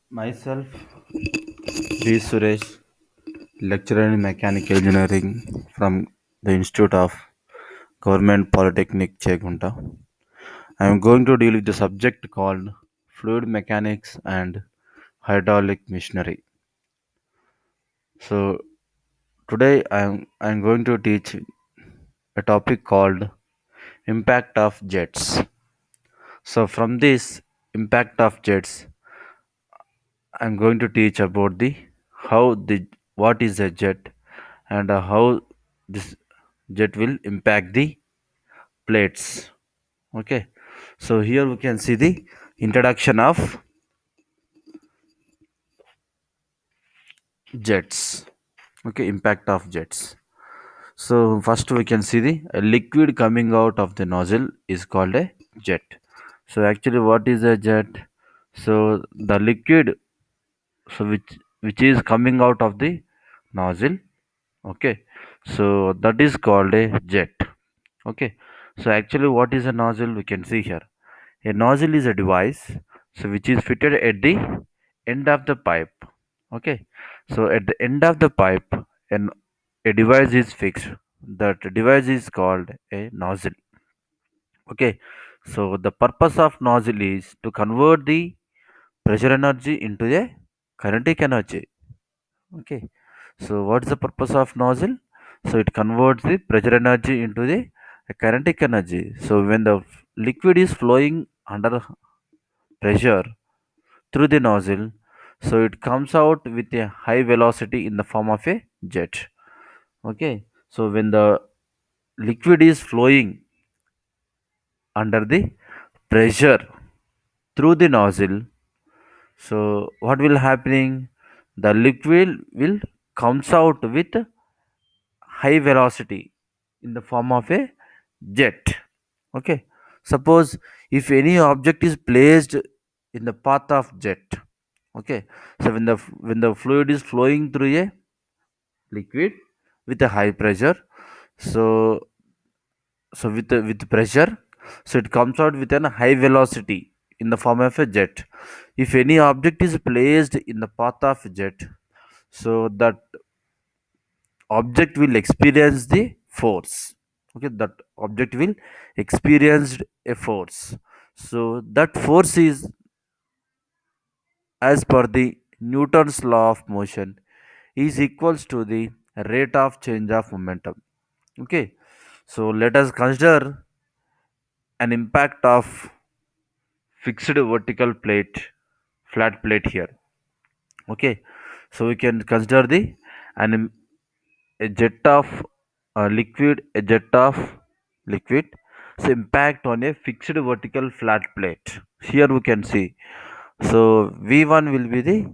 Myself, B. Suresh, lecturer in mechanical engineering from the Institute of Government Polytechnic, Chegunta. I am going to deal with the subject called fluid mechanics and hydraulic machinery. So today I am going to teach a topic called impact of jets. So from this impact of jets, I'm going to teach about the how the what is a jet and how this jet will impact the plates. Okay, so here we can see the introduction of jets. Okay, impact of jets. So first we can see the liquid coming out of the nozzle is called a jet. So actually, what is a jet? So the liquid, so which is coming out of the nozzle. Okay, so that is called a jet. Okay, so actually, what is a nozzle? We can see here. A nozzle is a device so which is fitted at the end of the pipe. Okay, so at the end of the pipe, an a device is fixed. That device is called a nozzle. Okay, so the purpose of nozzle is to convert the pressure energy into a kinetic energy. Okay, so what's the purpose of nozzle? So it converts the pressure energy into the kinetic energy. So when the liquid is flowing under pressure through the nozzle, so it comes out with a high velocity in the form of a jet. Okay, so when the liquid is flowing under the pressure through the nozzle, so what will happening? The liquid will comes out with high velocity in the form of a jet. Okay, suppose if any object is placed in the path of jet. Okay, so when the fluid is flowing through a liquid with a high pressure, so with pressure, so it comes out with a high velocity in the form of a jet. If any object is placed in the path of jet, so that object will experience the force. Okay, that object will experience a force. So that force is as per the Newton's law of motion is equals to the rate of change of momentum. Okay, so let us consider an impact of fixed vertical plate, flat plate here. Okay, so we can consider the an a jet of liquid, a jet of liquid, so impact on a fixed vertical flat plate. Here we can see, so v1 will be the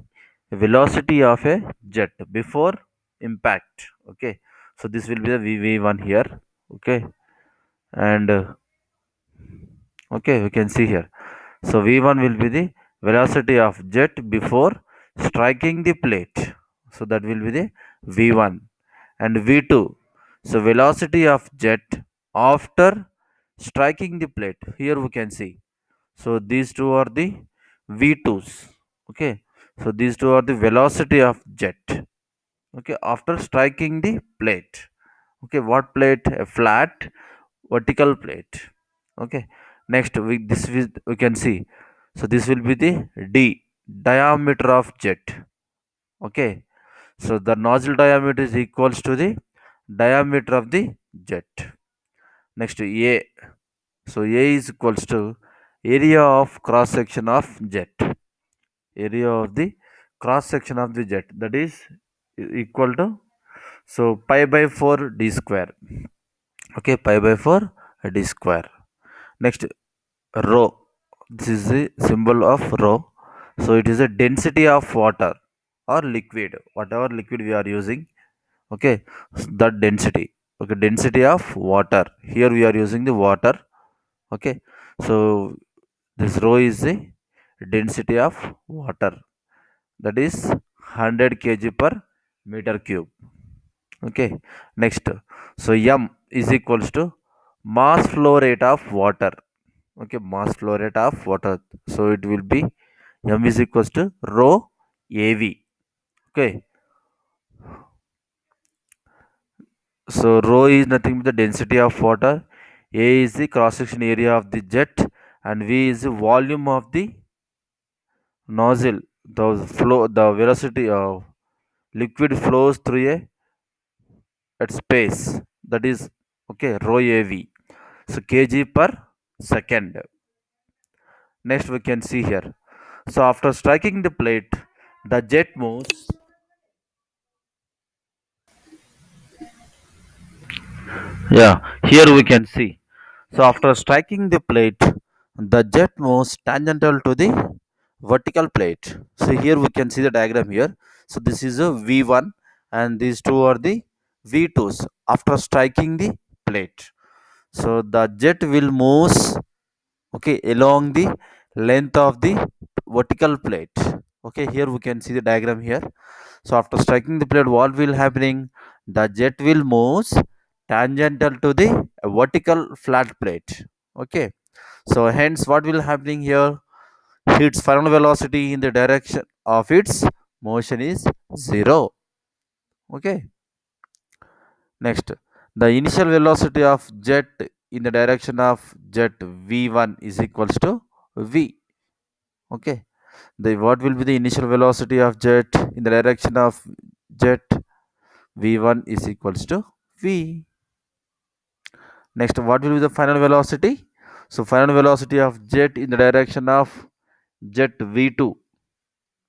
velocity of a jet before impact. Okay, so this will be the v1 here. Okay, and okay, we can see here, so v1 will be the velocity of jet before striking the plate, so that will be the v1. And v2, so velocity of jet after striking the plate. Here we can see, so these two are the v2s. Okay, so these two are the velocity of jet, okay, after striking the plate. Okay, what plate? A flat vertical plate. Okay, next we can see, so this will be the d, diameter of jet. Okay, so the nozzle diameter is equals to the diameter of the jet. Next a, so a is equals to area of cross section of jet. Area of the cross section of the jet, that is equal to, so pi by 4 d square. Okay, pi by 4 d square. Next rho, this is the symbol of rho. So it is a density of water or liquid, whatever liquid we are using. Okay, that density. Okay, density of water, here we are using the water. Okay, so this rho is the density of water, that is 100 kg per meter cube. Okay, next, so m is equals to mass flow rate of water. Okay, mass flow rate of water, so it will be M is equals to rho AV. Okay, so rho is nothing but the density of water, A is the cross section area of the jet, and V is the volume of the nozzle. The velocity of liquid flows through a at space, that is okay, rho AV. So kg per second. Next we can see here. So after striking the plate, the jet moves. Yeah, here we can see. So after striking the plate, the jet moves tangential to the vertical plate. So here we can see the diagram here. So this is a V1 and these two are the V2s after striking the plate. So the jet will move, okay, along the length of the vertical plate. Okay, here we can see the diagram here. So after striking the plate, what will happening? The jet will move tangential to the vertical flat plate. Okay, so hence what will happening here? Its final velocity in the direction of its motion is zero. Okay, next, the initial velocity of jet in the direction of jet v1 is equals to v. Okay, the what will be the initial velocity of jet in the direction of jet v1 is equals to v. Next, what will be the final velocity? So final velocity of jet in the direction of jet v2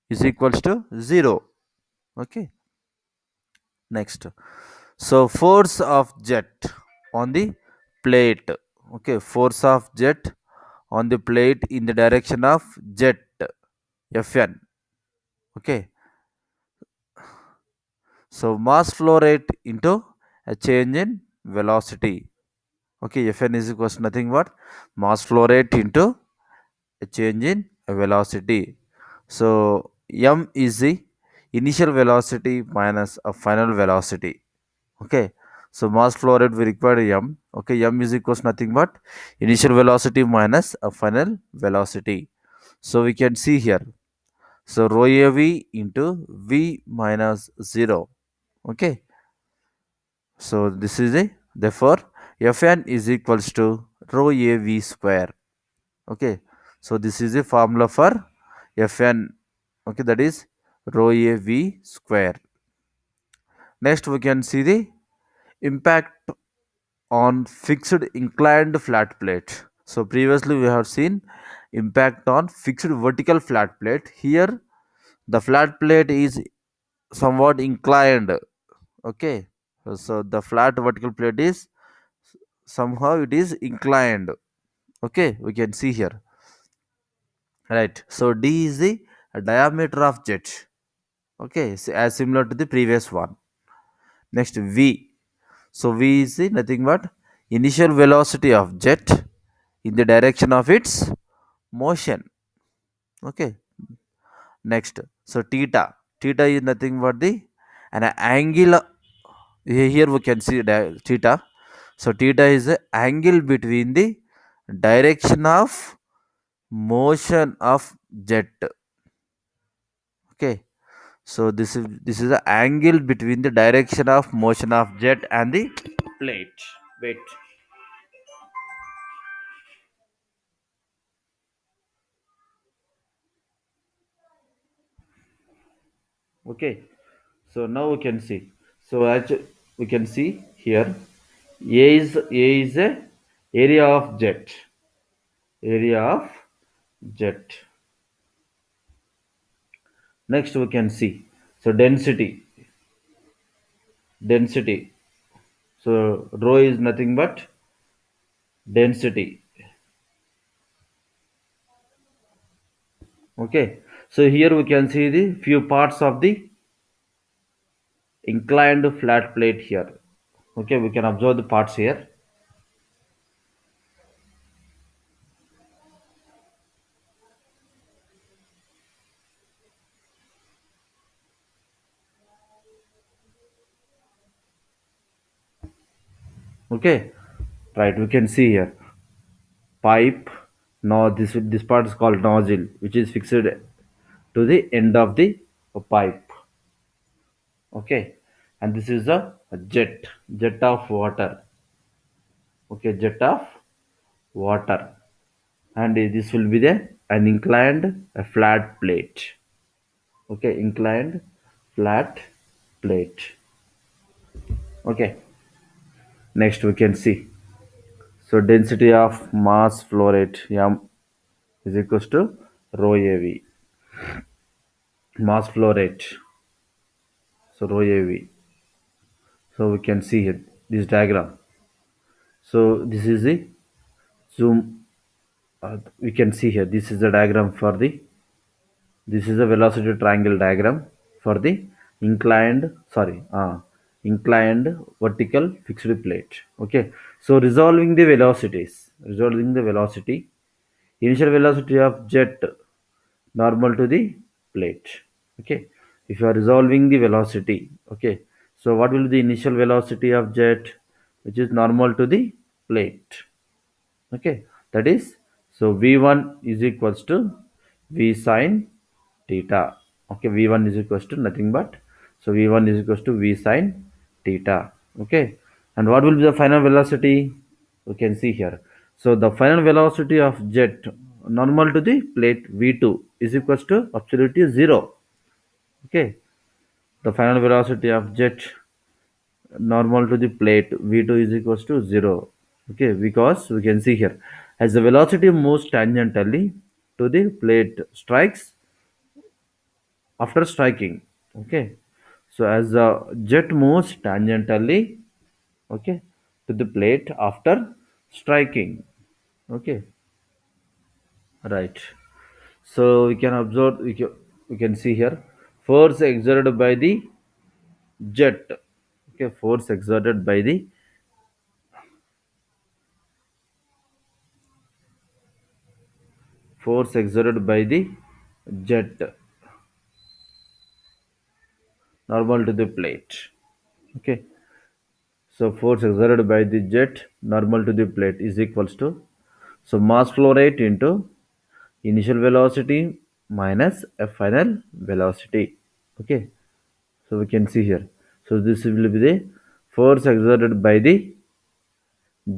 is equals to 0. Okay, next, so force of jet on the plate. Okay, force of jet on the plate in the direction of jet Fn. Okay, so mass flow rate into a change in velocity. Okay, Fn is equals to nothing but mass flow rate into a change in velocity. So m is the initial velocity minus a final velocity. Okay, so mass flow rate we require m. Okay, m is equals to nothing but initial velocity minus a final velocity. So we can see here. So rho av into v minus 0. Okay, so this is a therefore Fn is equals to rho av square. Okay, so this is a formula for Fn. Okay, that is rho av square. Next we can see the impact on fixed inclined flat plate. So previously we have seen impact on fixed vertical flat plate. Here the flat plate is somewhat inclined. Okay, so the flat vertical plate is somehow it is inclined. Okay, we can see here, right? So d is the diameter of jet. Okay, so as similar to the previous one. Next, v. So v is the nothing but initial velocity of jet in the direction of its motion. Okay, next, so theta is nothing but the an angle. Here we can see theta. So theta is the angle between the direction of motion of jet. Okay, so this is the angle between the direction of motion of jet and the plate. Wait. Okay, so now we can see. So actually we can see here A is a area of jet. Next we can see, so density. So rho is nothing but density. Okay, so here we can see the few parts of the inclined flat plate here. Okay, we can observe the parts here. Okay, right, we can see here pipe. Now this part is called nozzle, which is fixed to the end of the pipe. Okay, and this is a jet of water. Okay, jet of water, and this will be the an inclined a flat plate. Okay, inclined flat plate. Okay, next we can see. So density of mass flow rate m is equals to rho av. Mass flow rate, so rho av. So we can see here this diagram. So this is the zoom. We can see here this is the diagram for the, this is a velocity triangle diagram for the inclined, sorry, inclined vertical fixed plate. Okay, so resolving the velocity, initial velocity of jet normal to the plate. Okay, if you are resolving the velocity, okay, so what will be the initial velocity of jet, which is normal to the plate. Okay, that is, so v1 is equals to v sine theta. Okay, v1 is equals to nothing but, so v1 is equals to v sine theta. Okay, and what will be the final velocity, we can see here. So the final velocity of jet normal to the plate v2 is equals to absolutely 0. Okay, the final velocity of jet normal to the plate v2 is equals to 0. Okay, because we can see here, as the velocity moves tangentially to the plate strikes after striking. Okay, so as the jet moves tangentially, okay, to the plate after striking. Okay, right. So we can observe, we can see here, force exerted by the jet. Okay, force exerted by the, force exerted by the jet normal to the plate. Okay, so force exerted by the jet normal to the plate is equals to, so mass flow rate into initial velocity minus a final velocity. Okay, so we can see here, so this will be the force exerted by the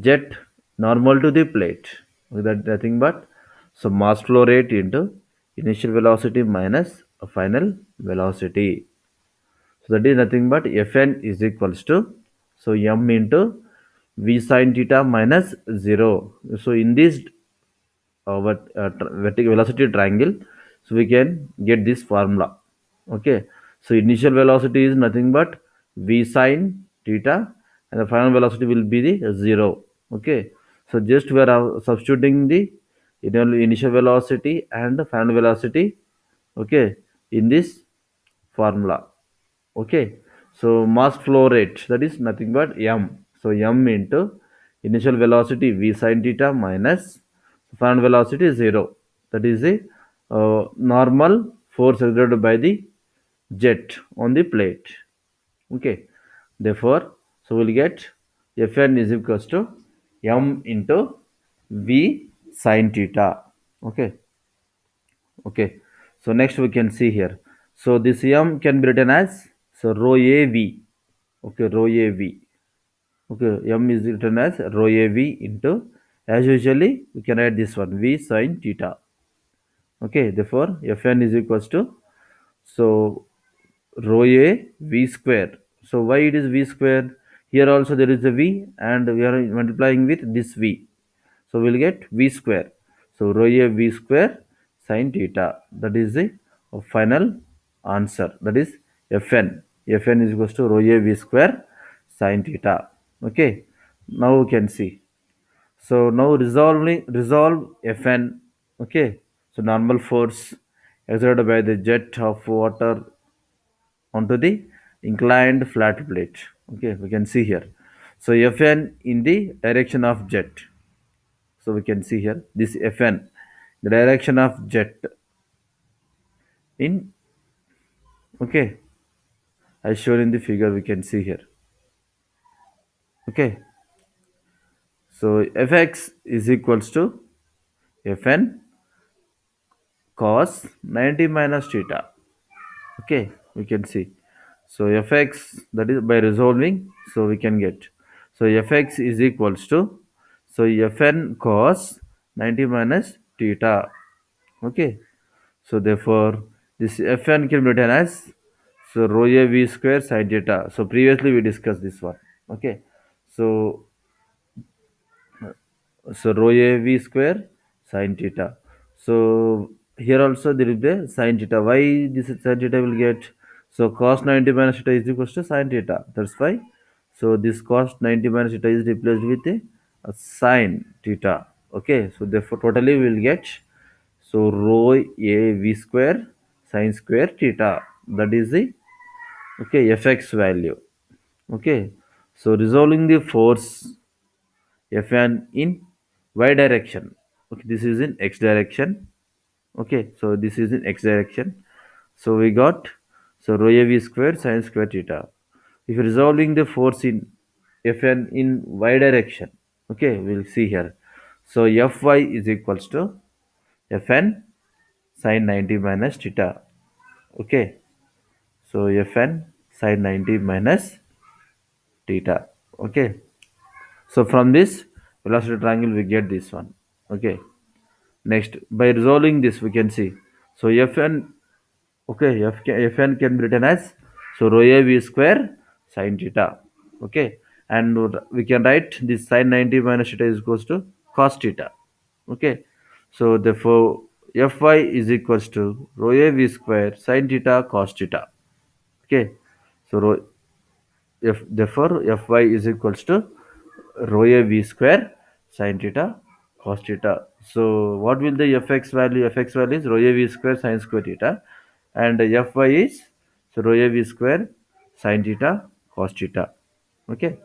jet normal to the plate, that nothing but, so mass flow rate into initial velocity minus a final velocity. So that is nothing but Fn is equals to, so m into v sine theta minus 0. So in this vertical velocity triangle, so we can get this formula. Okay, so initial velocity is nothing but v sine theta, and the final velocity will be the 0. Okay, so just we are substituting the initial velocity and the final velocity, okay, in this formula. Okay, so mass flow rate, that is nothing but m, so m into initial velocity v sine theta minus final velocity 0, that is the normal force exerted by the jet on the plate. Okay, therefore, so we'll get Fn is equals to m into v sine theta. Okay, okay, so next we can see here, so this m can be written as, so rho av. Okay, rho av. Okay, m is written as rho av into, as usually we can write this one v sine theta. Okay, therefore Fn is equals to, so rho a v square. So why it is v square, here also there is a v and we are multiplying with this v, so we'll get v square. So rho a v square sine theta, that is the final answer, that is Fn. Fn is equals to rho a v square sine theta. Okay, now we can see, so now resolve Fn. Okay, so normal force exerted by the jet of water onto the inclined flat plate. Okay, we can see here, so Fn in the direction of jet, so we can see here this Fn, the direction of jet in, okay, as shown in the figure we can see here. Okay, so Fx is equals to Fn cos 90 minus theta. Okay, we can see. So fx, that is by resolving, so we can get, so fx is equals to, so fn cos 90 minus theta. Okay, so therefore this fn can be written as, so rho a v square sin theta. So previously we discussed this one. Okay, so rho a v square sin theta. So here also there is a sin theta. Why this sin theta will get? So cos 90 minus theta is equals to sin theta. That's why. So this cos 90 minus theta is replaced with a sin theta. Okay. So therefore totally we will get, so rho a v square sin square theta. That is the, okay, fx value. Okay. So resolving the force Fn in y direction. Okay, this is in x direction. Okay, so this is in x direction. So we got, so rho a v square sin square theta. If resolving the force in Fn in y direction, okay, we'll see here. So Fy is equals to Fn sin 90 minus theta. Okay, so Fn sin 90 minus theta. Okay, so from this velocity triangle we get this one. Okay. Next, by resolving this, we can see. So Fn, okay, Fn can be written as, so rho a v square sin theta. Okay, and we can write this sin 90 minus theta is equals to cos theta. Okay, so therefore Fy is equals to rho a v square sin theta cos theta. Okay, so therefore Fy is equals to rho a v square sin theta cos theta. So what will the fx value? Fx value is rho a v square sin square theta, and Fy is, so rho a v square sin theta cos theta. Okay.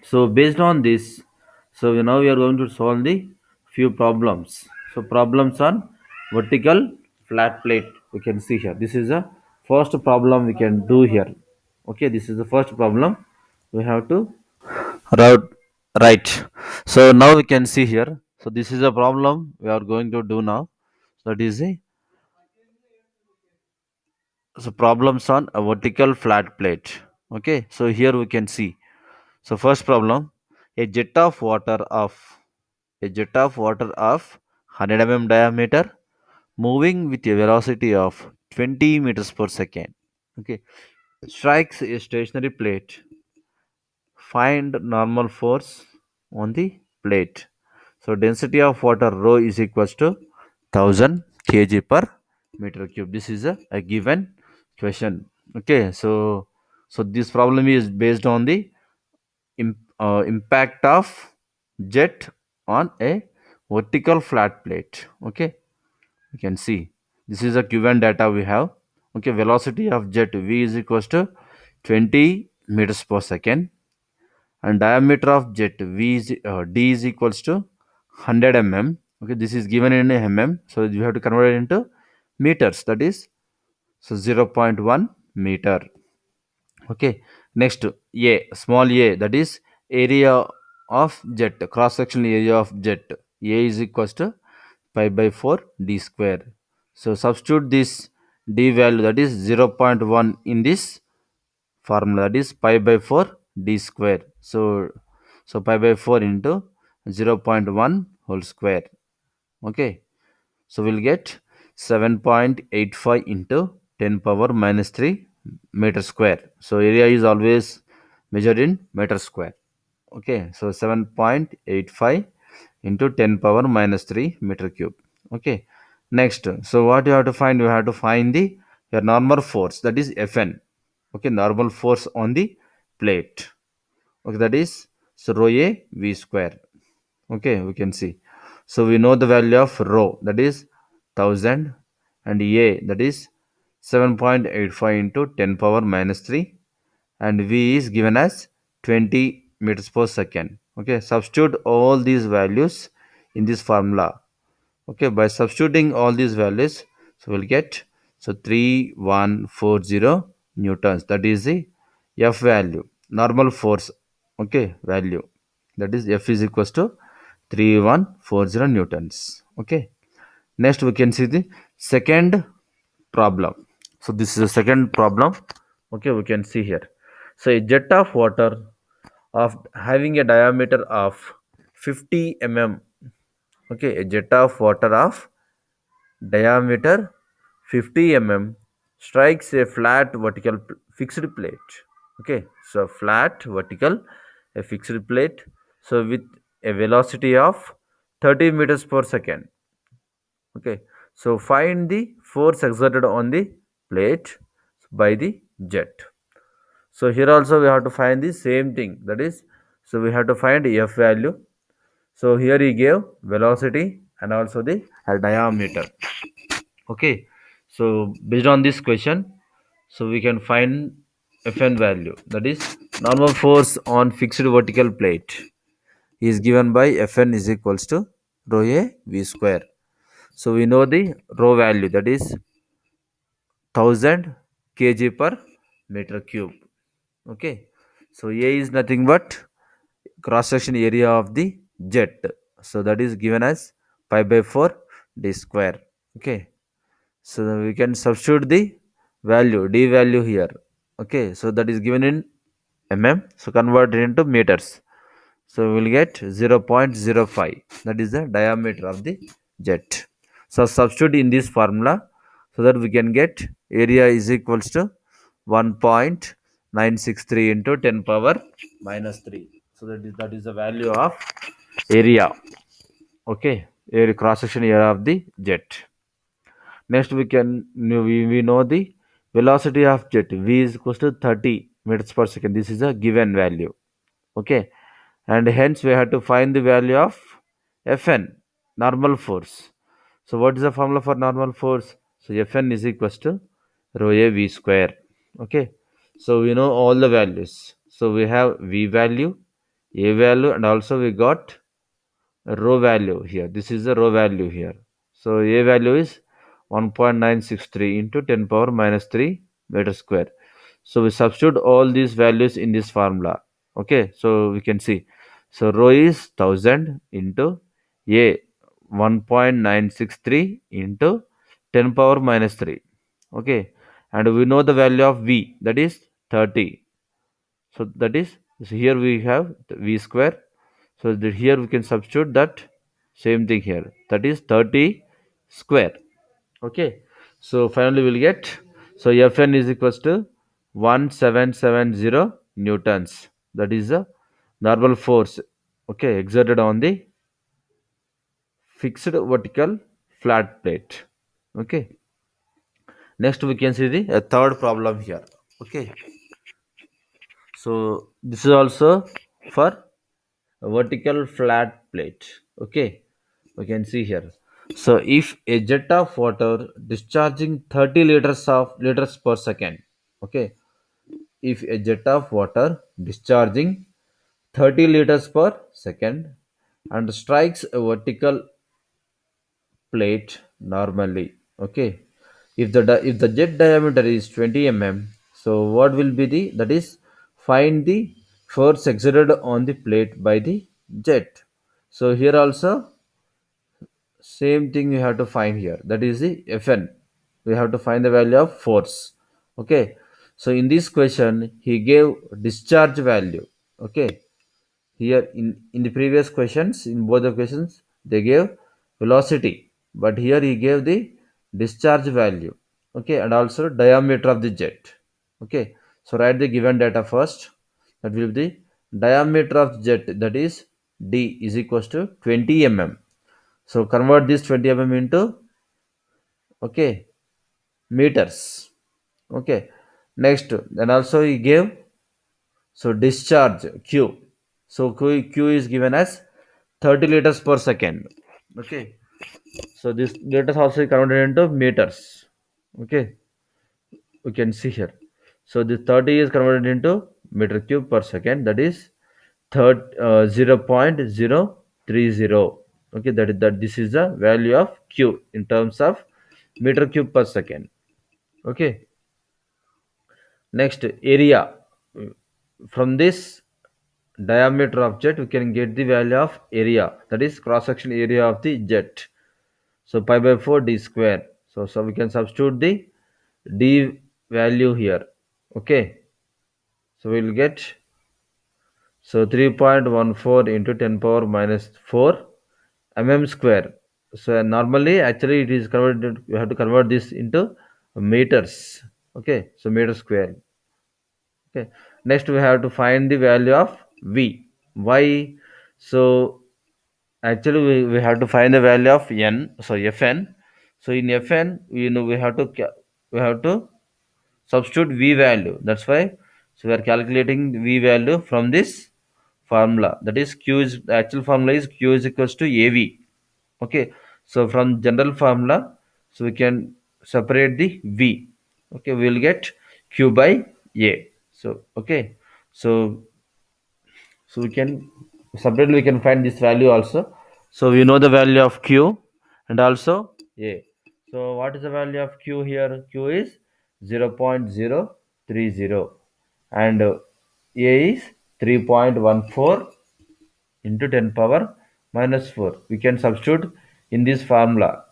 So based on this, so now we are going to solve the few problems. So problems on vertical flat plate. We can see here. This is the first problem we can do here. Okay, this is the first problem we have to route, right. So now we can see here. So this is a problem we are going to do now. So that is the, so problems on a vertical flat plate. Okay. So here we can see. So first problem, a jet of water of, a jet of water of 100 mm diameter moving with a velocity of 20 meters per second. Okay. Strikes a stationary plate. Find normal force on the plate. So density of water rho is equals to 1000 kg per meter cube. This is a given question. Okay, so this problem is based on the impact of jet on a vertical flat plate. Okay, you can see this is a given data we have. Okay, velocity of jet v is equals to 20 meters per second, and diameter of jet d is equals to 100 mm. Okay, this is given in mm, so you have to convert it into meters. That is, so 0.1 meter. Okay, next, a small a, that is area of jet, cross sectional area of jet. A is equals to pi by 4 d square. So substitute this d value, that is 0.1, in this formula, that is pi by 4 d square. So pi by 4 into 0.1 whole square. Okay, so we'll get 7.85 into 10 power minus 3 meter square. So area is always measured in meter square. Okay, so 7.85 into 10 power minus 3 meter cube. Okay, next, so what you have to find? You have to find the your normal force, that is Fn. Okay, normal force on the plate. Okay, that is, so rho a v square. Okay, we can see. So we know the value of rho, that is 1000, and a, that is 7.85 into 10 power minus 3, and v is given as 20 meters per second. Okay, substitute all these values in this formula. Okay, by substituting all these values, so we'll get, so 3140 newtons. That is the F value, normal force. Okay, value, that is F is equals to 3140 newtons. Okay, Next we can see the second problem. So this is the second problem. Okay, we can see here. So a jet of water of having a diameter of 50 mm. Okay, a jet of water of diameter 50 mm strikes a flat vertical fixed plate. Okay, so flat vertical a fixed plate, so with a velocity of 30 meters per second. Okay, so find the force exerted on the plate by the jet. So here also we have to find the same thing, that is, so we have to find F value. So here he gave velocity and also the diameter. Okay, so based on this question, so we can find Fn value, that is normal force on fixed vertical plate is given by Fn is equals to rho a v square. So we know the rho value, that is 1000 kg per meter cube. Okay, so A is nothing but cross section area of the jet, so that is given as pi by 4 d square. Okay, so we can substitute the value d value here. Okay, so that is given in mm, so convert it into meters. So we will get 0.05, that is the diameter of the jet. So substitute in this formula, so that we can get area is equals to 1.963 into 10 power minus 3. So that is the value of area. Okay, area cross section area of the jet. Next we know the velocity of jet v is equals to 30 meters per second. This is a given value. Okay, and hence we have to find the value of Fn, normal force. So what is the formula for normal force? So Fn is equals to rho a v square. Okay, so we know all the values. So we have v value, a value, and also we got row value here. This is the row value here. So A value is 1.963 into 10 power minus 3 meter square. So we substitute all these values in this formula. Okay, so we can see. So rho is 1000 into A 1.963 into 10 power minus 3. Okay, and we know the value of V, that is 30. So that is, so here we have V square. So here we can substitute that same thing here, that is 30 square. Okay, so finally we'll get, so Fn is equals to 1770 newtons, that is the normal force, okay, exerted on the fixed vertical flat plate. Okay, next we can see the third problem here. Okay, so this is also for a vertical flat plate. Okay, we can see here. So if a jet of water discharging 30 liters per second. Okay, if a jet of water discharging 30 liters per second and strikes a vertical plate normally. Okay, if the jet diameter is 20 mm, so what will be the, that is, find the force exerted on the plate by the jet. So here also same thing we have to find here, that is the Fn. We have to find the value of force. Okay, so in this question he gave discharge value. Okay, here in the previous questions, in both the questions they gave velocity, but here he gave the discharge value. Okay, and also diameter of the jet. Okay, so write the given data first. That will be the diameter of jet, that is d is equals to 20 mm. So convert this 20 mm into, okay, meters. Okay, next then also he gave, so discharge q. So q is given as 30 liters per second. Okay, so this liters also is converted into meters. Okay, we can see here. So this 30 is converted into meter cube per second, that is 0.030. Okay, that this is the value of q in terms of meter cube per second. Okay, next area. From this diameter of jet we can get the value of area, that is cross section area of the jet. So pi by 4 d square. So we can substitute the d value here. Okay, so we'll get, so 3.14 into 10 power minus 4 mm square. So normally actually it is converted, we have to convert this into meters. Okay, so meter square. Okay, next we have to find the value of v. Why? So actually we have to find the value of n, so fn. So in fn, we have to we have to substitute v value. That's why, so we are calculating the v value from this formula. That is q is, the actual formula is q is equals to av. Okay, so from general formula, so we can separate the v. Okay, we will get q by a. So okay, so we can separately we can find this value also. So we know the value of q and also a. So what is the value of q here? Q is 0.030 and a is 3.14 into 10 power minus 4. We can substitute in this formula.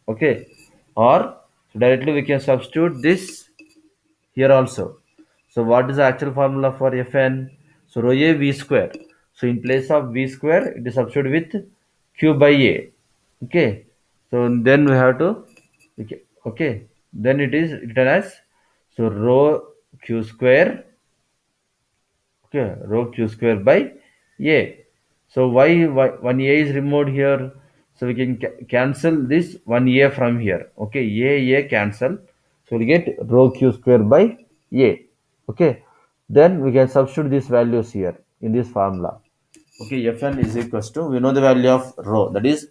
Okay, or directly we can substitute this here also. So what is the actual formula for Fn? So rho a v square. So in place of v square, it is substituted with q by a. Okay. So then we have to, okay. Then it is written as, so rho q square, okay, rho q square by a. So why one a is removed here? So we can cancel this one a from here. Okay, a cancel. So we get rho q square by a. Okay, then we can substitute these values here in this formula. Okay, Fn is equals to, we know the value of rho, that is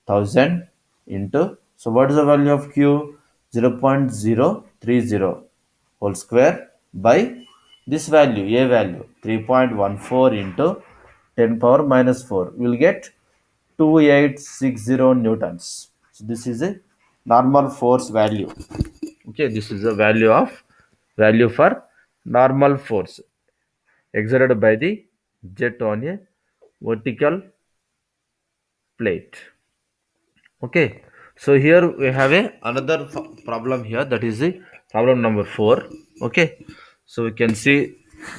1000 into, so what is the value of q? 0.030 whole square by this value, a value 3.14 into 10 power minus 4. We will get 2860 newtons. So this is a normal force value. Okay, this is the value for normal force exerted by the jet on a vertical plate. Okay, so here we have a another problem here, that is the problem number 4. Okay, so we can see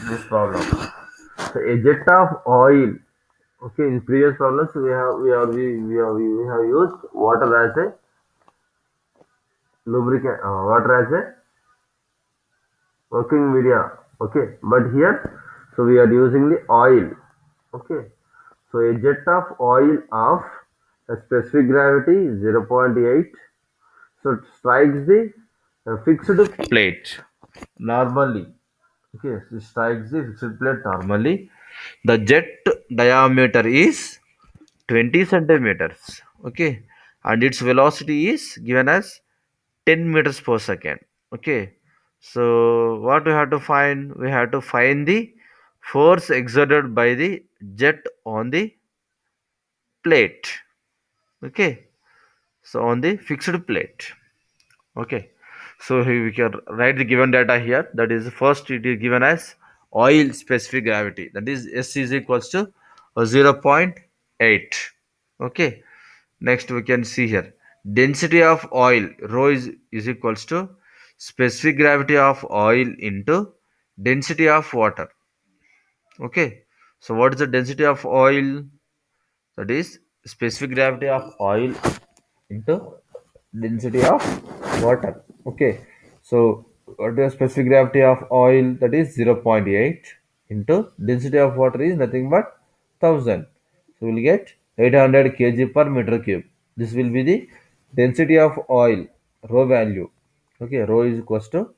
this problem. So a jet of oil. Okay, in previous problems we have used water as a lubricant, water as a working media. Okay, but here, so we are using the oil. Okay, so a jet of oil of a specific gravity 0.8, so it strikes the fixed plate normally. Okay, so it strikes the fixed plate normally. The jet diameter is 20 centimeters. Okay, and its velocity is given as 10 meters per second. Okay, so what we have to find? We have to find the force exerted by the jet on the plate. Okay, so on the fixed plate. Okay, so here we can write the given data here. That is, first it is given as oil specific gravity, that is s is equals to 0 0.8. Okay, next we can see here density of oil rho is equals to specific gravity of oil into density of water. Okay, so what is the density of oil? That is specific gravity of oil into density of water. Okay, so what is specific gravity of oil? That is 0 0.8 into density of water is nothing but 1000. So we'll get 800 kg per meter cube. This will be the density of oil, rho value. Okay, rho is equals to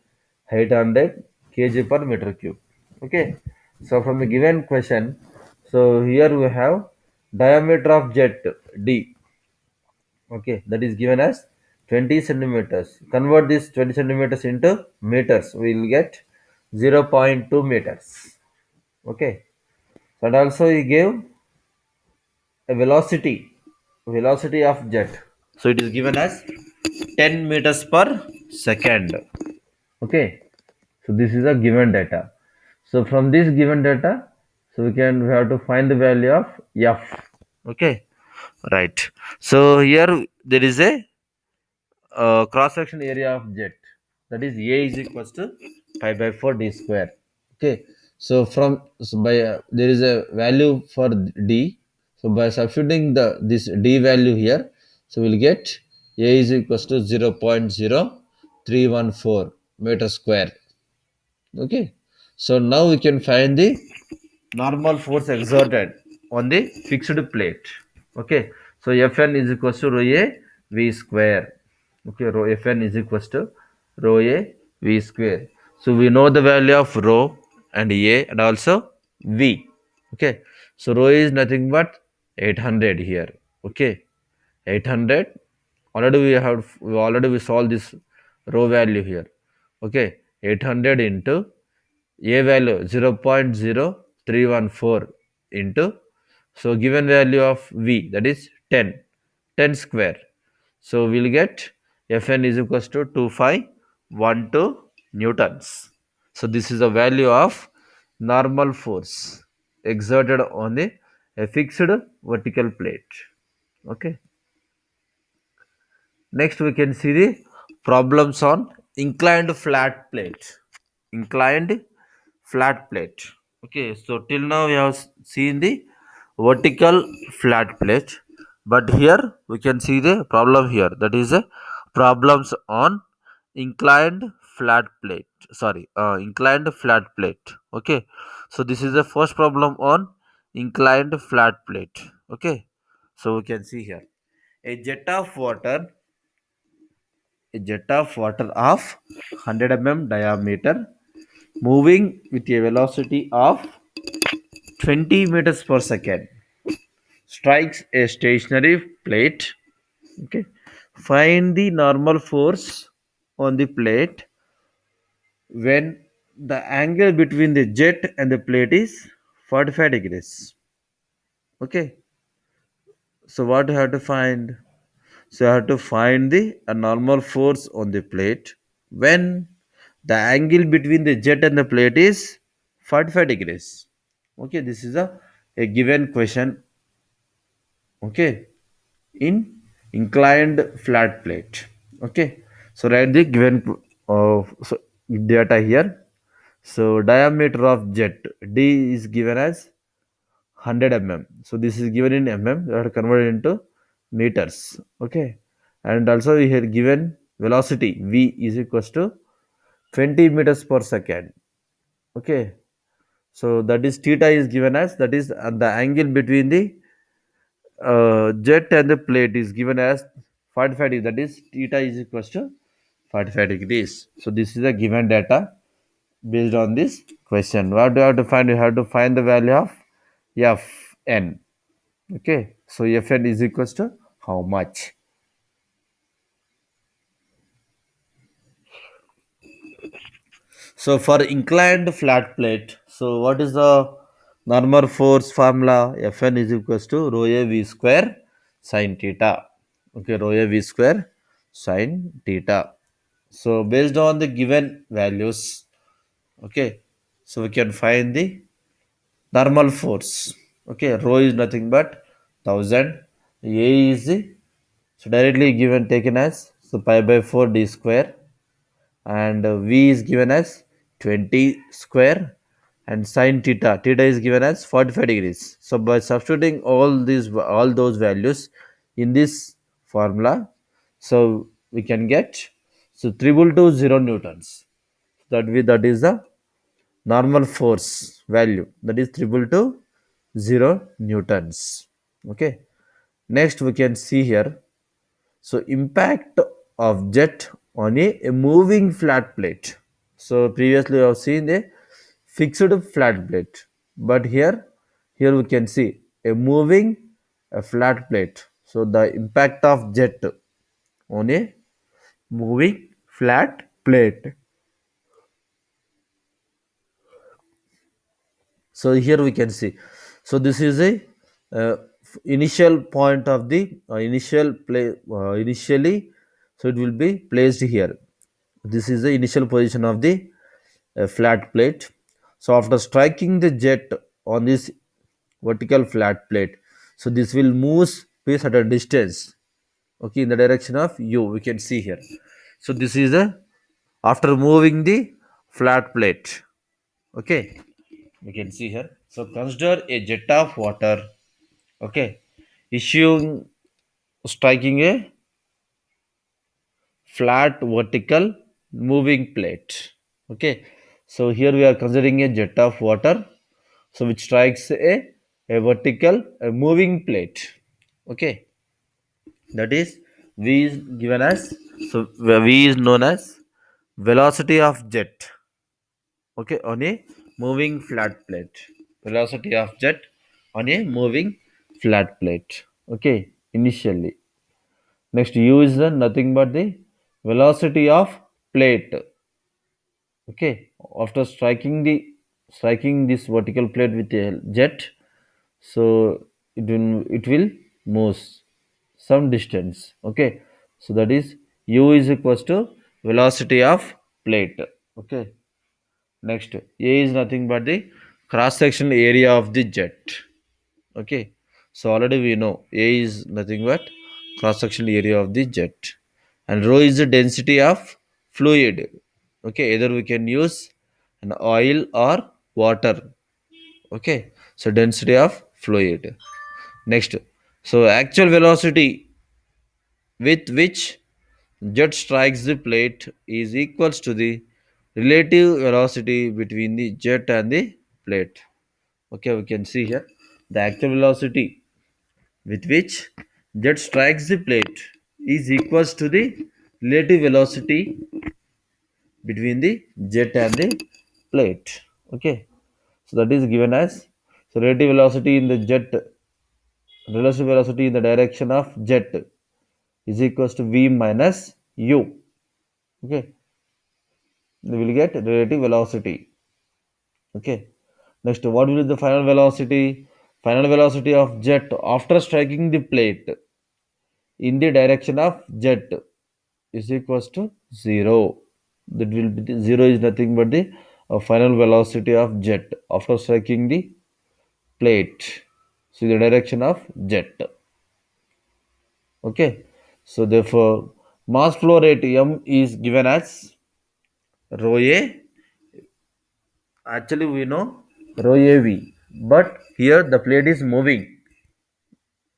800 kg per meter cube. Okay, so from the given question, so here we have diameter of jet d. Okay, that is given as 20 centimeters. Convert this 20 centimeters into meters. We will get 0.2 meters. Okay, and also he gave a velocity of jet. So it is given as 10 meters per second. Okay, so this is a given data. So from this given data, so we have to find the value of f. Okay, right. So here there is a cross section area of jet, that is A is equals to pi by 4 d square. Okay, so from so by there is a value for d, so by substituting the this d value here, so we'll get A is equals to 0.0314 meter square. Okay, so now we can find the normal force exerted on the fixed plate. Okay, so Fn is equals to rho a v square. Okay, rho Fn is equals to rho a v square. So we know the value of rho and a and also v. Okay, so rho is nothing but 800 here. Okay, 800. Already we solved this rho value here. Okay, 800 into a value 0.0314 into, so given value of v, that is 10, 10 square. So we'll get Fn is equals to 2512 newtons. So this is the value of normal force exerted on a fixed vertical plate. Okay. Next we can see the problems on inclined flat plate. Inclined flat plate. Okay, so till now we have seen the vertical flat plate, but here we can see the problem here, that is problems on inclined flat plate. Sorry, inclined flat plate. Okay, so this is the first problem on inclined flat plate. Okay, so we can see here a jet of water, a jet of water of 100 diameter moving with a velocity of 20 meters per second strikes a stationary plate. Okay, find the normal force on the plate when the angle between the jet and the plate is 45 degrees. Okay, so what you have to find? So you have to find the a normal force on the plate when the angle between the jet and the plate is 45 degrees. Okay, this is a given question. Okay, in inclined flat plate. Okay, so write the given so data here. So diameter of jet d is given as 100 so this is given in we have to convert it into meters. Okay, and also we have given velocity v is equals to 20 meters per second. Okay, so that is theta is given as, that is the angle between the jet and the plate is given as 45 degrees, that is theta is equals to 45 degrees. So this is a given data based on this question. What do you have to find? You have to find the value of Fn. Okay, so Fn is equals to how much? So for inclined flat plate, so what is the normal force formula? Fn is equals to rho a v square sine theta. Okay, rho a v square sine theta. So based on the given values, okay, so we can find the normal force. Okay, rho is nothing but 1000. A is the, so directly given taken as, so pi by 4 d square, and v is given as 20 square, and sine theta, theta is given as 45 degrees. So by substituting all those values in this formula, so we can get, so 3220 newtons. That is the normal force value, that is 3220 newtons. Okay, next we can see here, so impact of jet on a moving flat plate. So previously we have seen a fixed flat plate, but here we can see a moving a flat plate. So the impact of jet on a moving flat plate. So here we can see. So this is a initial point of the initial play initially. So it will be placed here. This is the initial position of the flat plate. So after striking the jet on this vertical flat plate, so this will move space at a distance. Okay, in the direction of u, we can see here. So this is the after moving the flat plate. Okay, we can see here. So consider a jet of water. Okay, issuing striking a flat vertical moving plate. Okay, so here we are considering a jet of water, so which strikes a vertical a moving plate. Okay, that is v is given as, so v is known as velocity of jet. Okay, on a moving flat plate, velocity of jet on a moving flat plate. Okay, initially. Next, u is the nothing but the velocity of plate. Okay, after striking this vertical plate with a jet, so it will move some distance. Okay, so that is u is equals to velocity of plate. Okay, next a is nothing but the cross sectional area of the jet. Okay, so already we know a is nothing but cross sectional area of the jet, and rho is the density of fluid. Okay, either we can use an oil or water. Okay, so density of fluid. Next, so actual velocity with which jet strikes the plate is equals to the relative velocity between the jet and the plate. Okay, we can see here the actual velocity with which jet strikes the plate is equals to the relative velocity between the jet and the plate. Okay, so that is given as, so relative velocity in the jet, relative velocity in the direction of jet is equals to v minus u. Okay, we will get relative velocity. Okay, next, what will be the final velocity? Final velocity of jet after striking the plate in the direction of jet is equals to 0. That will be the 0 is nothing but the final velocity of jet after striking the plate. So the direction of jet. Okay. So therefore, mass flow rate m is given as rho a. Actually, we know rho av, but here the plate is moving.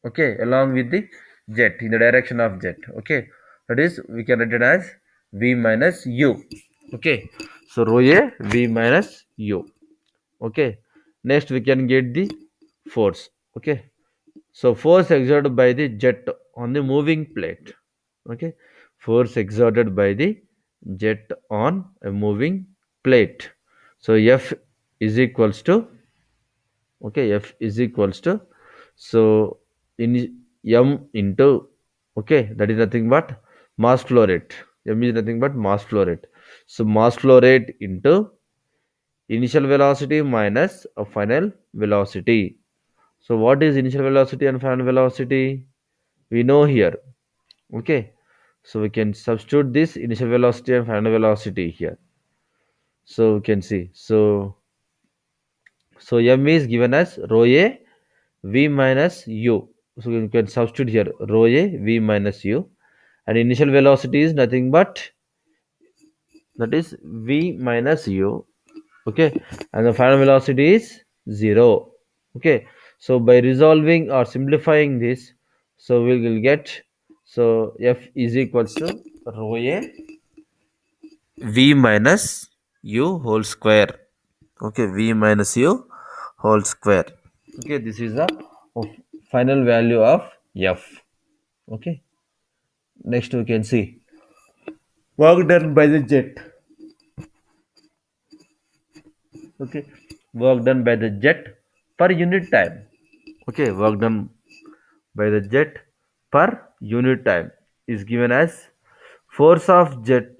Okay, along with the jet in the direction of jet. Okay, that is we can write it as v minus u. Okay, so rho a v minus u. Okay, next we can get the force. Okay, so force exerted by the jet on the moving plate. Okay, force exerted by the jet on a moving plate. So F is equals to, okay, F is equals to, so in m into, okay, that is nothing but mass flow rate. M is nothing but mass flow rate. So mass flow rate into initial velocity minus a final velocity. So what is initial velocity and final velocity? We know here. Okay, so we can substitute this initial velocity and final velocity here. So we can see, so m is given as rho a v minus u. So you can substitute here rho a v minus u, and initial velocity is nothing but, that is v minus u. Okay, and the final velocity is 0. Okay, so by resolving or simplifying this, so we will get, so f is equals to rho a v minus u whole square. Okay, v minus u whole square. Okay, this is the of final value of f. Okay, next we can see work done by the jet. Okay, work done by the jet per unit time. Okay, work done by the jet per unit time is given as force of jet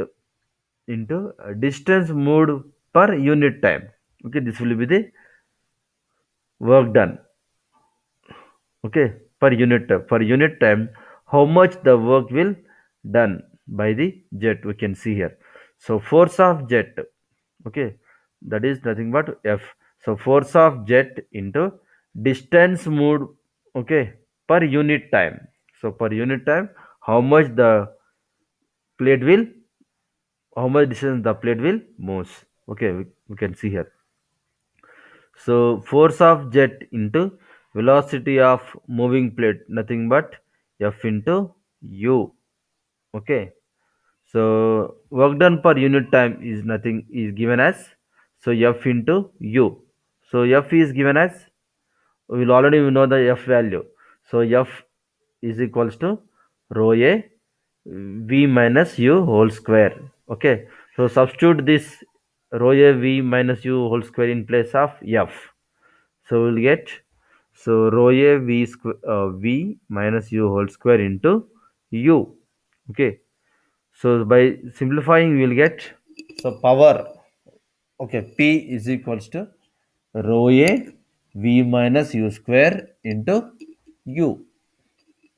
into distance moved per unit time. Okay, this will be the work done. Okay, per unit time, how much the work will done by the jet, we can see here. So force of jet, okay, that is nothing but f. So force of jet into distance moved, okay, per unit time. So per unit time, how much the plate will, how much distance the plate will move. Okay, we can see here. So force of jet into velocity of moving plate, nothing but F into U. Okay. So work done per unit time is nothing is given as, so F into U. So F is given as, we will already know the F value. So F is equals to rho A V minus U whole square. Okay. So substitute this rho A V minus U whole square in place of F. So we'll get, so rho A V minus U whole square into U. Okay. So by simplifying, we will get, so power. Okay, P is equals to rho A V minus U square into U.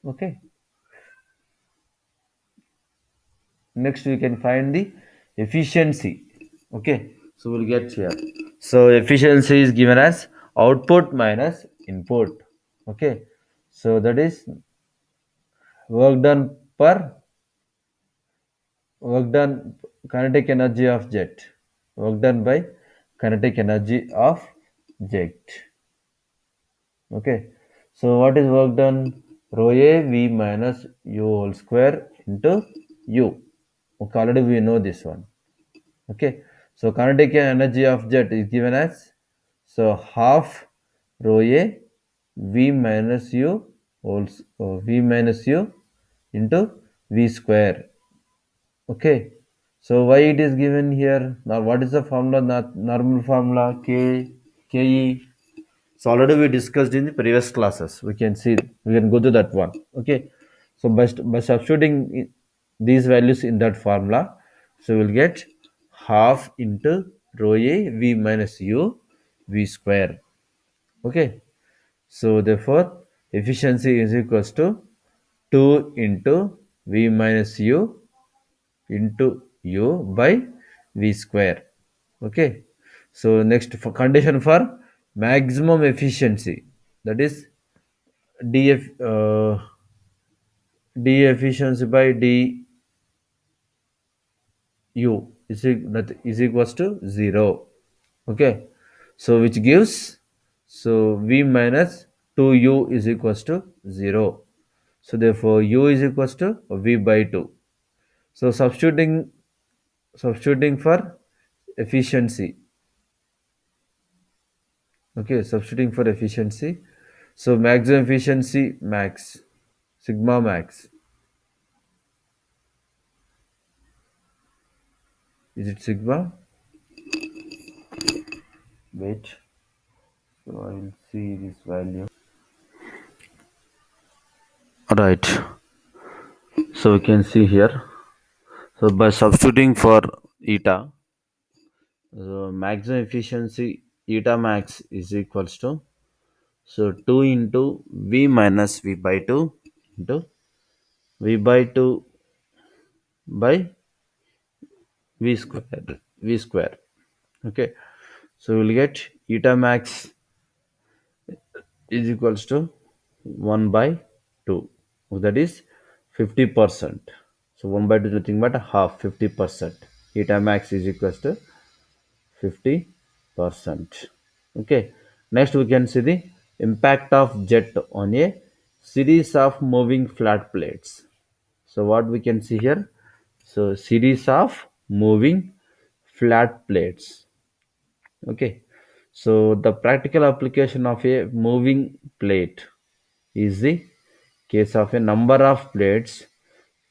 Okay. Next, we can find the efficiency. Okay. So we'll get here. So efficiency is given as output minus input. Okay. So that is work done per, work done, kinetic energy of jet, work done by kinetic energy of jet. Okay, so what is work done? Rho a v minus u whole square into u. Okay, already we know this one. Okay, so kinetic energy of jet is given as, so half rho a v minus u v minus u into v square. Okay, so why it is given here? Now, what is the formula? Not normal formula Ke. So already we discussed in the previous classes. We can see, we can go to that one. Okay, so by substituting these values in that formula, so we'll get half into rho a v minus u v square. Okay, so therefore efficiency is equals to 2 into v minus u into u by v square. Okay, so next, for condition for maximum efficiency, that is df d efficiency by du is equals to 0. Okay, so which gives, so v minus 2u is equals to 0. So therefore u is equals to v by 2. So substituting for efficiency. Okay, substituting for efficiency. So maximum efficiency max, sigma max. Is it sigma? Wait. So I will see this value. Alright. So we can see here. So by substituting for eta, the maximum efficiency eta max is equals to, so 2 into v minus v by 2 into v by 2 by v square. Okay, so we'll get eta max is equals to 1 by 2, that is 50%. So 1 by 2 is nothing but half, 50%. Eta max is equals to 50%. Okay, next we can see the impact of jet on a series of moving flat plates. So what we can see here, so series of moving flat plates. Okay, so the practical application of a moving plate is the case of a number of plates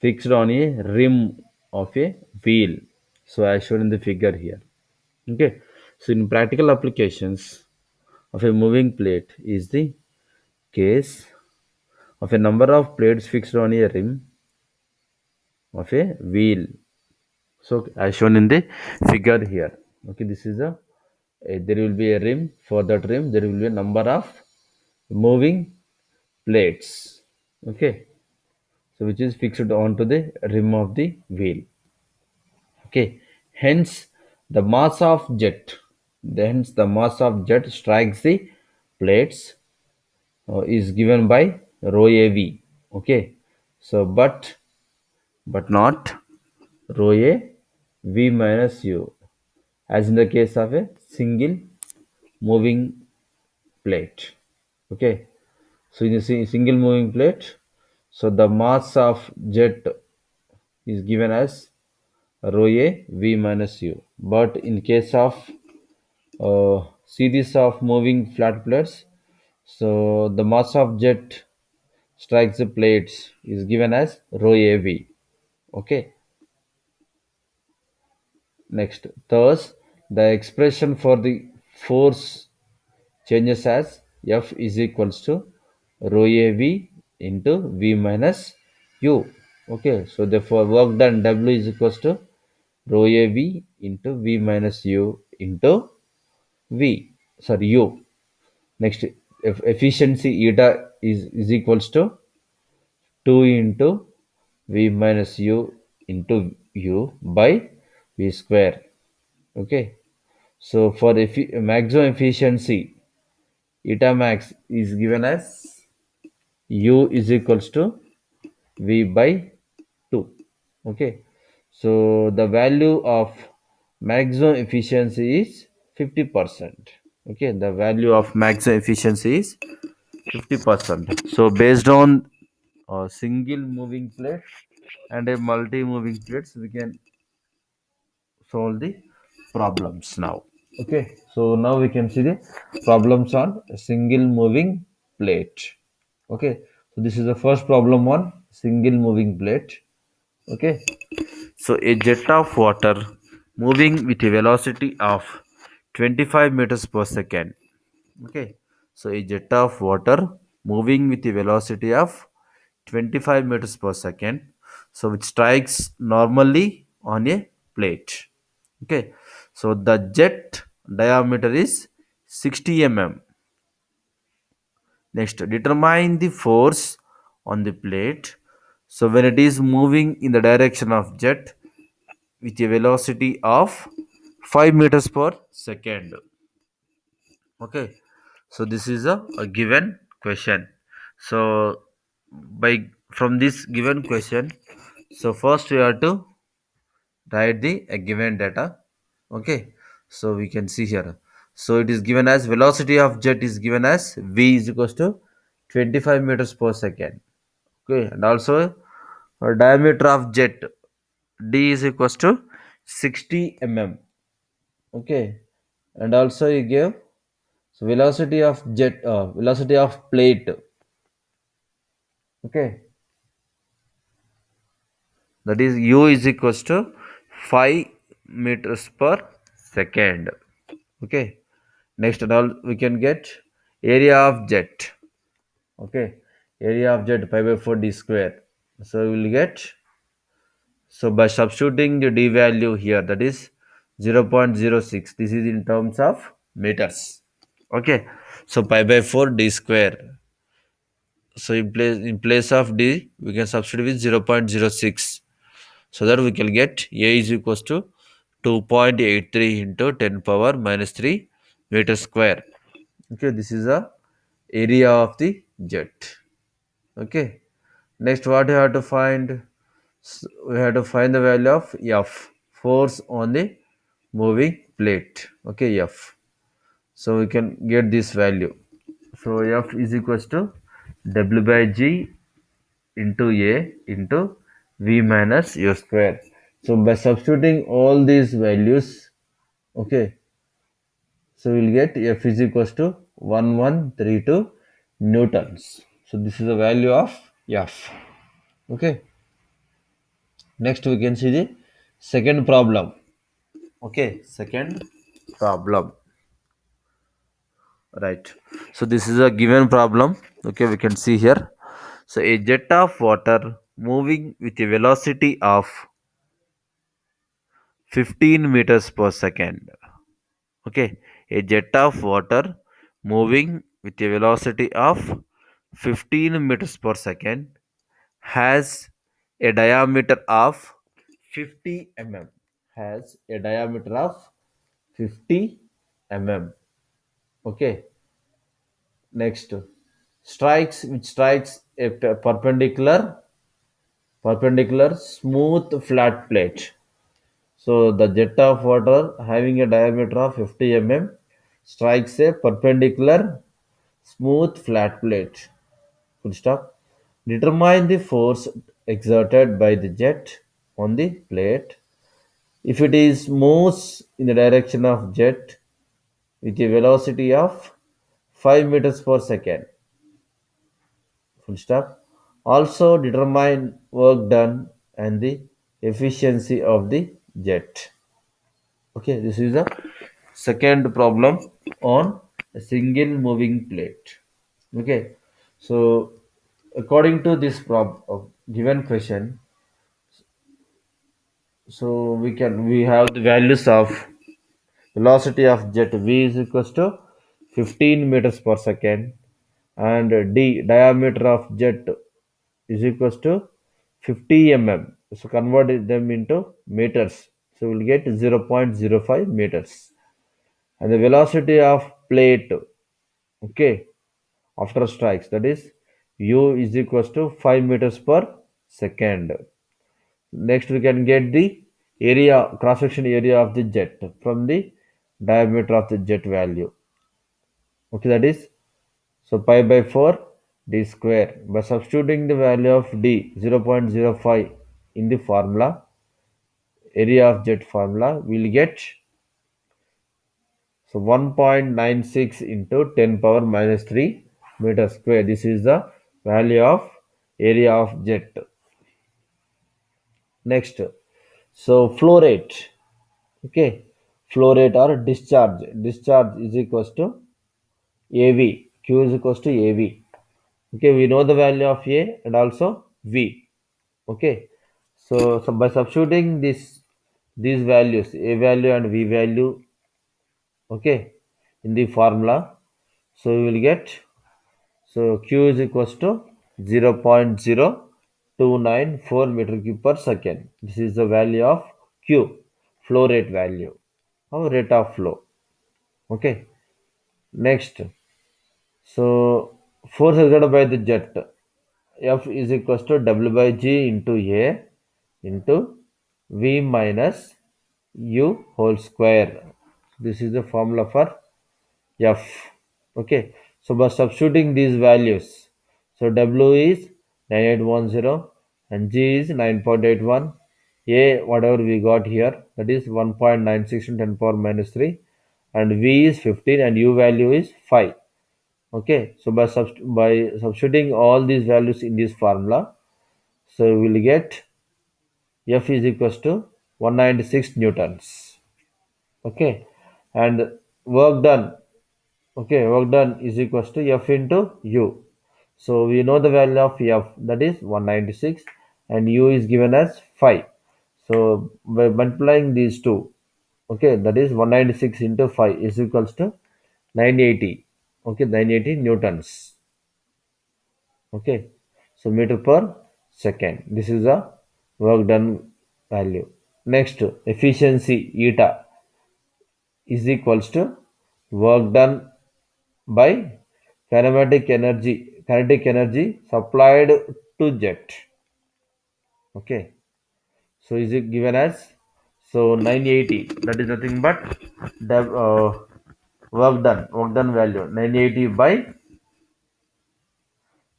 fixed on a rim of a wheel. So as shown in the figure here. Okay, so in practical applications of a moving plate is the case of a number of plates fixed on a rim of a wheel. So as shown in the figure here. Okay, this is there will be a rim. For that rim there will be a number of moving plates. Okay, so which is fixed onto the rim of the wheel. Okay, hence the mass of jet, hence the mass of jet strikes the plates is given by rho av. Okay, so but but not rho a v minus u, as in the case of a single moving plate. Okay, so in a single moving plate, so the mass of jet is given as rho a v minus u. But in case of series of moving flat plates, so the mass of jet strikes the plates is given as rho a v. Okay, next, thus the expression for the force changes as F is equals to rho AV into V minus U. Okay, so therefore work done W is equals to rho AV into V minus U into V, sorry, U. Next, if efficiency eta is equals to 2 into V minus U into U by V square. Okay, so for maximum efficiency, eta max is given as U is equals to V by 2. Okay, so the value of maximum efficiency is 50%. Okay, the value of maximum efficiency is 50%. So based on a single moving plate and a multi moving plates, we can solve the problems now. Okay, so now we can see the problems on a single moving plate. Okay, so this is the first problem on single moving plate. Okay, so a jet of water moving with a velocity of 25 meters per second. Okay, so a jet of water moving with a velocity of 25 meters per second, so which strikes normally on a plate. Okay, so the jet diameter is 60 mm. Next, determine the force on the plate. So when it is moving in the direction of jet with a velocity of 5 meters per second. Okay, so this is a given question. So by from this given question, so first we have to write the given data. Okay, so we can see here, so it is given as velocity of jet is given as v is equals to 25 meters per second. Okay, and also diameter of jet d is equals to 60 mm. Okay, and also you give, so velocity of jet, velocity of plate. Okay, that is u is equals to 5 meters per second. Okay, next and all we can get area of jet. Okay, area of jet pi by 4 d square. So we will get, so by substituting the d value here, that is 0.06, this is in terms of meters. Okay, so pi by 4 d square, so in place of d we can substitute with 0.06, so that we can get a is equals to 2.83 into 10 power minus 3 meter square. Okay, this is the area of the jet. Okay, next what we have to find, we have to find the value of F, force on the moving plate. Okay, F, so we can get this value. So F is equals to W by G into A into V minus U square. So by substituting all these values, okay, so we'll get F is equals to 1132 newtons. So this is the value of F. Okay, next we can see the second problem. Okay, second problem. Right, so this is a given problem. Okay, we can see here, so a jet of water moving with a velocity of 15 meters per second. Okay, a jet of water moving with a velocity of 15 meters per second has a diameter of 50 mm. Has a diameter of 50 mm. Okay, next, strikes which strikes a perpendicular perpendicular smooth flat plate. So the jet of water having a diameter of 50 mm strikes a perpendicular smooth flat plate. Full stop. Determine the force exerted by the jet on the plate. If it is moves in the direction of jet with a velocity of 5 meters per second. Full stop. Also determine work done and the efficiency of the jet. Okay, this is the second problem on a single moving plate. Okay, so according to this given question, so we have the values of velocity of jet v is equals to 15 meters per second, and d diameter of jet is equals to 50 mm. So convert them into meters. So we'll get 0.05 meters. And the velocity of plate, okay, after strikes, that is u is equals to 5 meters per second. Next we can get the area, cross section area of the jet from the diameter of the jet value. Okay, that is, so pi by 4 d square. By substituting the value of d 0.05 in the formula, area of jet formula, we'll get, so 1.96 into 10 power minus 3 meter square. This is the value of area of jet. Next, so flow rate. Okay, flow rate or discharge. Discharge is equals to AV. Q is equals to AV. Okay, we know the value of A and also V. Okay, so by substituting these values, A value and V value, okay, in the formula, so we will get, so Q is equals to 0.0294 meter cube per second. This is the value of Q, flow rate value or rate of flow. Okay. Next, so force exerted by the jet F is equals to W by G into A into V minus U whole square. This is the formula for F. Okay. So by substituting these values, so W is 9810 and G is 9.81. A whatever we got here, that is 1.96 to 10 power minus 3, and V is 15 and U value is 5. Okay, so by substituting all these values in this formula, so we will get F is equals to 196 newtons. Okay, and work done. Okay, work done is equals to F into U. So we know the value of F, that is 196, and U is given as 5. So by multiplying these two, okay, that is 196 into 5 is equals to 980. Okay, 980 newtons. Okay, so meter per second. This is the work done value. Next, efficiency eta is equals to work done by kinetic energy supplied to jet. Okay, so is it given as, so 980, that is nothing but the work done value 980 by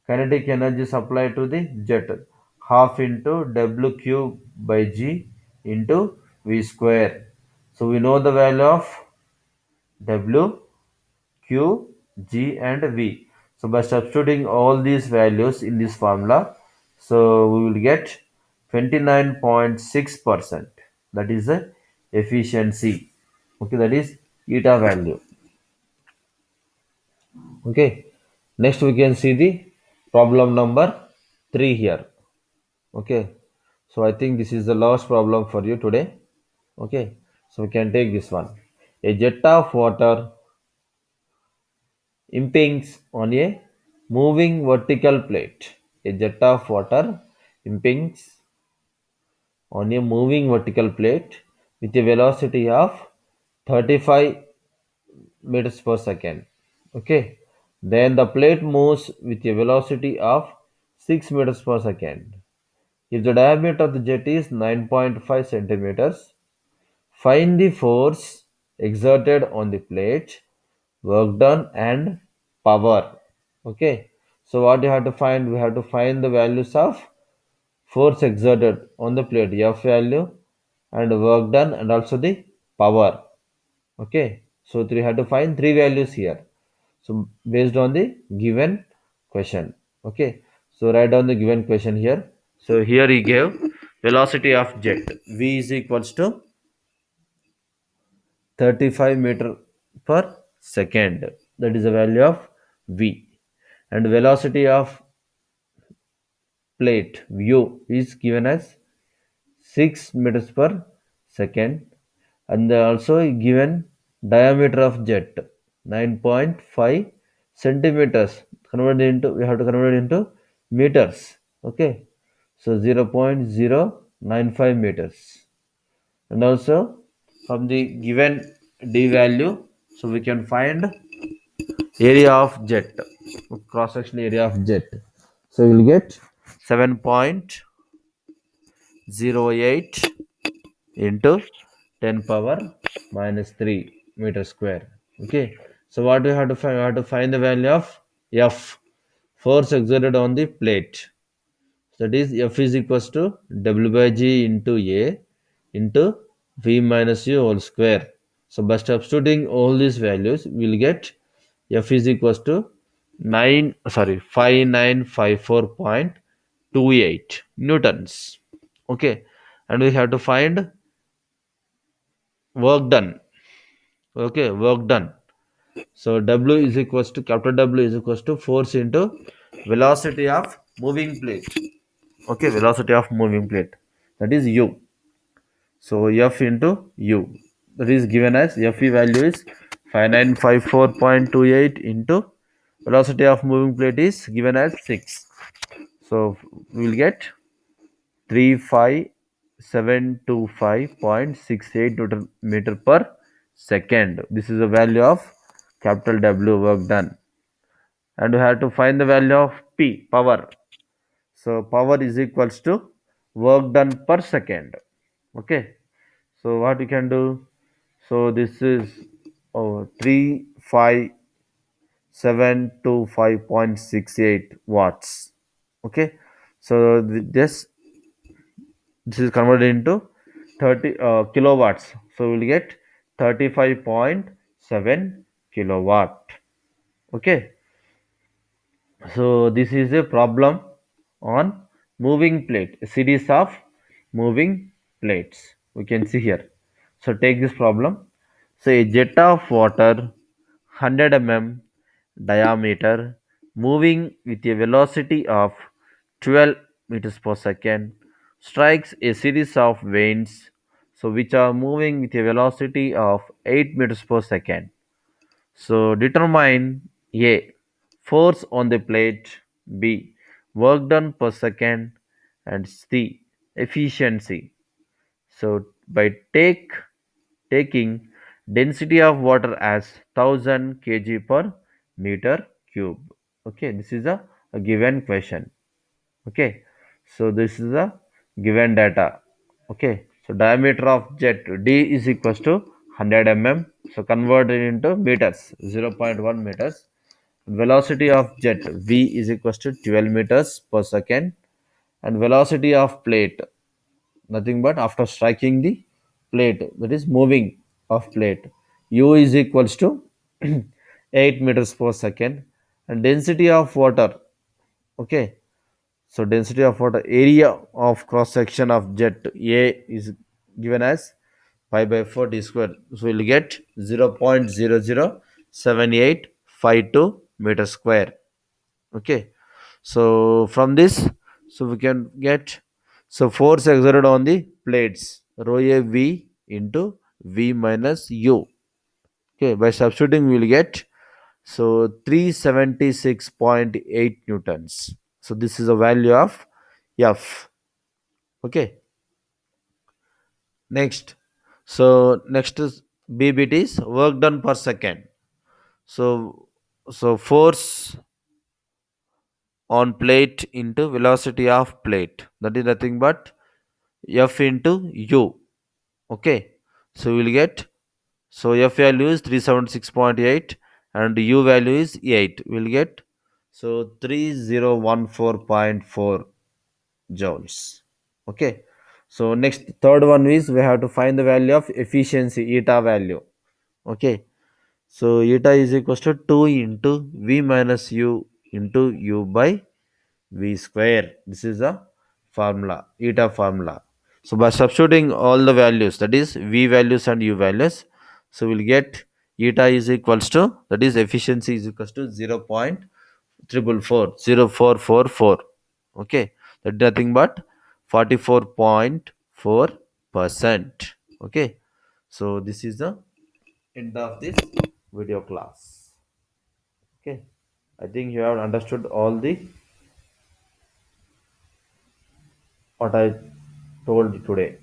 kinetic energy supplied to the jet, half into W cube by G into V square. So we know the value of W, Q, G and V. So by substituting all these values in this formula, so we will get 29.6%. That is the efficiency. Okay, that is eta value. Okay. Next we can see the problem number 3 here. Okay. So I think this is the last problem for you today. Okay. So we can take this one. A jet of water impinges on a moving vertical plate. A jet of water impinges on a moving vertical plate with a velocity of 35 meters per second. Okay. Then the plate moves with a velocity of 6 meters per second. If the diameter of the jet is 9.5 centimeters, find the force exerted on the plate, work done, and power. Okay. So what you have to find? We have to find the values of force exerted on the plate, F value, and work done, and also the power. Okay. So we have to find three values here. So based on the given question. Okay. So write down the given question here. So here he gave velocity of jet. V is equals to 35 meter per second. That is the value of V. And velocity of plate U is given as 6 meters per second, and also given diameter of jet 9.5 centimeters. Convert it into, we have to convert it into meters. Okay, so 0.095 meters. And also from the given d value, so we can find area of jet, cross sectional area of jet. So we'll get 7.08 into 10 power minus 3 meter square. Okay, so what we have to find? We have to find the value of F, force exerted on the plate. That is, F is equals to W by G into A into V minus U whole square. So by substituting all these values, we'll get F is equals to 5954.28 newtons. Okay, and we have to find work done. Okay, work done. So W is equals to, capital W is equals to force into velocity of moving plate. Okay, velocity of moving plate. That is U. So F into U. That is given as Fe value is 5954.28 into velocity of moving plate is given as 6. So we will get 35725.68 Newton meter per second. This is the value of capital W, work done. And we have to find the value of P, power. So power is equals to work done per second. Okay. So what we can do? So this is 3575.68 watts. Okay. So this is converted into 30 kilowatts. So we'll get 35.7 kilowatt. Okay. So this is a problem on moving plate, a series of moving plates. We can see here. So take this problem. So a jet of water 100 mm diameter moving with a velocity of 12 meters per second strikes a series of vanes, so which are moving with a velocity of 8 meters per second. So determine A, force on the plate, B, work done per second, and C, efficiency. So by taking density of water as 1000 kg per meter cube. Okay, this is a given question. Okay, so this is a given data. Okay, so diameter of jet D is equals to 100 mm. So convert it into meters, 0.1 meters. Velocity of jet V is equals to 12 meters per second, and velocity of plate, nothing but after striking the plate, that is moving of plate, U is equals to 8 meters per second, and density of water. Okay, so density of water, area of cross section of jet A is given as pi by 4 d square. So we'll get 0.007852 meter square. Okay, so from this, so we can get, so force exerted on the plates rho a V into V minus U. Okay, by substituting we will get, so 376.8 newtons. So this is a value of F. Okay, next. So next is BBT is work done per second. So force on plate into velocity of plate. That is nothing but F into U. Okay. So we will get, so F value is 376.8 and U value is 8. We will get, so 3014.4 joules. Okay. So next third one is we have to find the value of efficiency, eta value. Okay. So eta is equals to 2 into V minus U into U by V square. This is the formula, eta formula. So by substituting all the values, that is V values and U values, so we'll get eta is equals to, that is efficiency is equals to 0.444, okay, that nothing but 44.4%. Okay, so this is the end of this video class. Okay, I think you have understood all the what I told today.